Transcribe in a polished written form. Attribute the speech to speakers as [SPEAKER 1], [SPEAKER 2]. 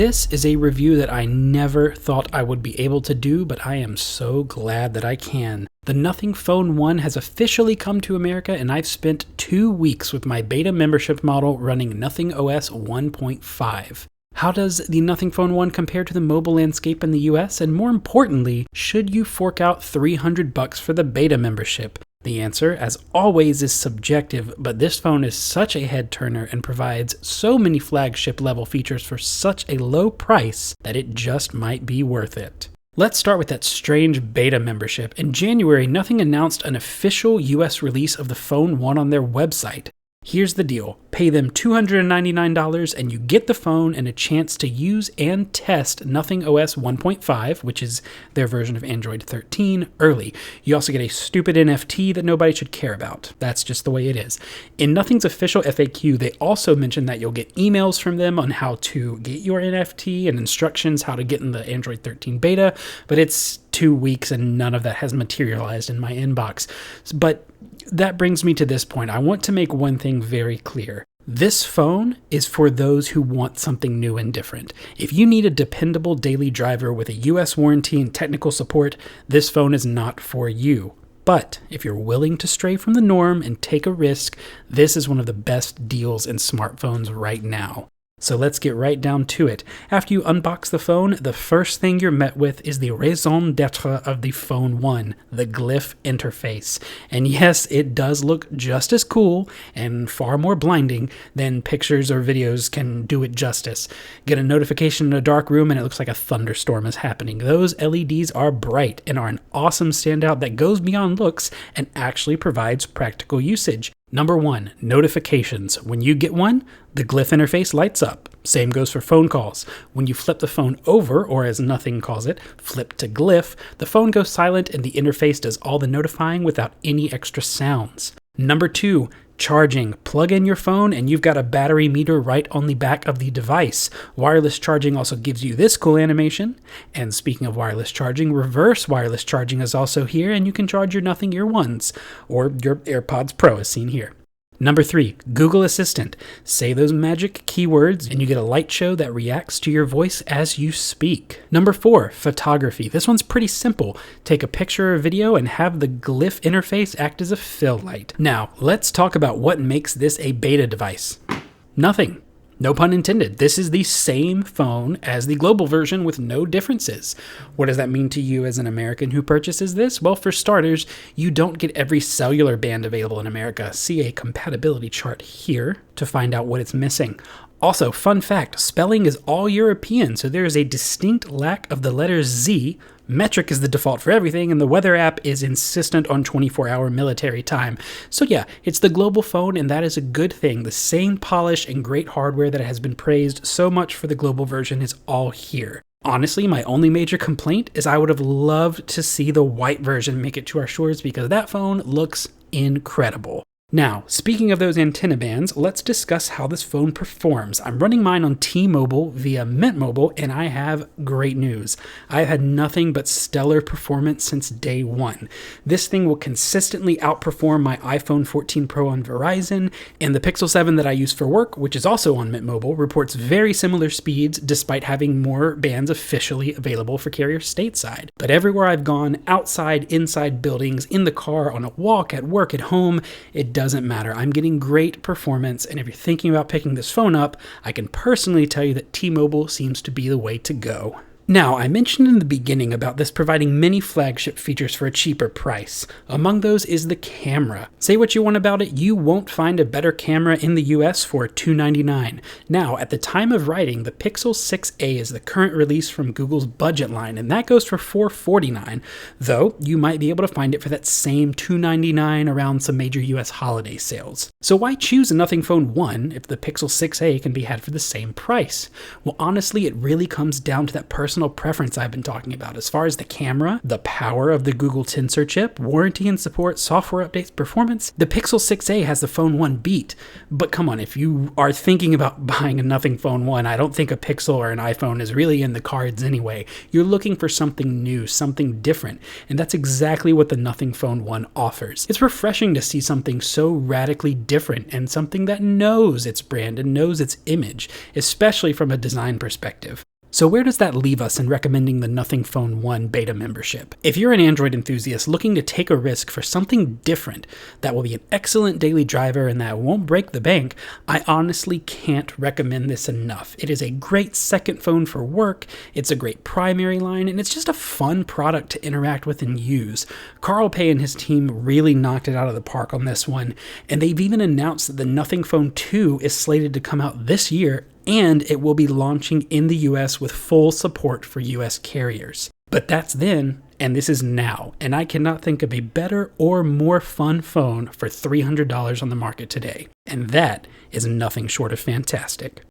[SPEAKER 1] This is a review that I never thought I would be able to do, but I am so glad that I can. The Nothing Phone 1 has officially come to America, and I've spent 2 weeks with my beta membership model running Nothing OS 1.5. How does the Nothing Phone 1 compare to the mobile landscape in the US? And more importantly, should you fork out $300 for the beta membership? The answer, as always, is subjective, but this phone is such a head-turner and provides so many flagship-level features for such a low price that it just might be worth it. Let's start with that strange beta membership. In January, Nothing announced an official US release of the Phone 1 on their website. Here's the deal. Pay them $299 and you get the phone and a chance to use and test Nothing OS 1.5, which is their version of Android 13, early. You also get a stupid NFT that nobody should care about. That's just the way it is. In Nothing's official FAQ, they also mention that you'll get emails from them on how to get your NFT and instructions how to get in the Android 13 beta, but it's 2 weeks and none of that has materialized in my inbox. But that brings me to this point. I want to make one thing very clear. This phone is for those who want something new and different. If you need a dependable daily driver with a US warranty and technical support, this phone is not for you. But if you're willing to stray from the norm and take a risk, this is one of the best deals in smartphones right now. So let's get right down to it. After you unbox the phone, the first thing you're met with is the raison d'etre of the Phone 1, the Glyph interface. And yes, it does look just as cool and far more blinding than pictures or videos can do it justice. Get a notification in a dark room and it looks like a thunderstorm is happening. Those LEDs are bright and are an awesome standout that goes beyond looks and actually provides practical usage. Number 1, notifications. When you get one, the Glyph interface lights up. Same goes for phone calls. When you flip the phone over, or as Nothing calls it, flip to Glyph, the phone goes silent and the interface does all the notifying without any extra sounds. Number 2, charging. Plug in your phone and you've got a battery meter right on the back of the device. Wireless charging also gives you this cool animation. And speaking of wireless charging, reverse wireless charging is also here, and you can charge your Nothing Ear 1s or your AirPods Pro as seen here. Number 3, Google Assistant. Say those magic keywords and you get a light show that reacts to your voice as you speak. Number 4, photography. This one's pretty simple. Take a picture or video and have the Glyph interface act as a fill light. Now, let's talk about what makes this a beta device. Nothing. No pun intended. This is the same phone as the global version with no differences. What does that mean to you as an American who purchases this? Well, for starters, you don't get every cellular band available in America. See a compatibility chart here to find out what it's missing. Also, fun fact, spelling is all European, so there is a distinct lack of the letter Z. Metric is the default for everything, and the weather app is insistent on 24-hour military time. So yeah, it's the global phone, and that is a good thing. The same polish and great hardware that has been praised so much for the global version is all here. Honestly, my only major complaint is I would have loved to see the white version make it to our shores because that phone looks incredible. Now, speaking of those antenna bands, let's discuss how this phone performs. I'm running mine on T-Mobile via Mint Mobile, and I have great news. I've had nothing but stellar performance since day one. This thing will consistently outperform my iPhone 14 Pro on Verizon, and the Pixel 7 that I use for work, which is also on Mint Mobile, reports very similar speeds despite having more bands officially available for carriers stateside. But everywhere I've gone, outside, inside buildings, in the car, on a walk, at work, at home, it doesn't matter. I'm getting great performance, and if you're thinking about picking this phone up, I can personally tell you that T-Mobile seems to be the way to go. Now, I mentioned in the beginning about this providing many flagship features for a cheaper price. Among those is the camera. Say what you want about it, you won't find a better camera in the US for $299. Now, at the time of writing, the Pixel 6a is the current release from Google's budget line, and that goes for $449, though you might be able to find it for that same $299 around some major US holiday sales. So why choose a Nothing Phone 1 if the Pixel 6a can be had for the same price? Well, honestly, it really comes down to that personal preference I've been talking about. As far as the camera, the power of the Google Tensor chip, warranty and support, software updates, performance, the Pixel 6a has the Phone 1 beat. But come on, if you are thinking about buying a Nothing Phone 1, I don't think a Pixel or an iPhone is really in the cards anyway. You're looking for something new, something different, and that's exactly what the Nothing Phone 1 offers. It's refreshing to see something so radically different and something that knows its brand and knows its image, especially from a design perspective. So where does that leave us in recommending the Nothing Phone 1 beta membership? If you're an Android enthusiast looking to take a risk for something different that will be an excellent daily driver and that won't break the bank, I honestly can't recommend this enough. It is a great second phone for work, it's a great primary line, and it's just a fun product to interact with and use. Carl Pei and his team really knocked it out of the park on this one, and they've even announced that the Nothing Phone 2 is slated to come out this year, and it will be launching in the US with full support for US carriers. But that's then, and this is now, and I cannot think of a better or more fun phone for $300 on the market today. And that is nothing short of fantastic.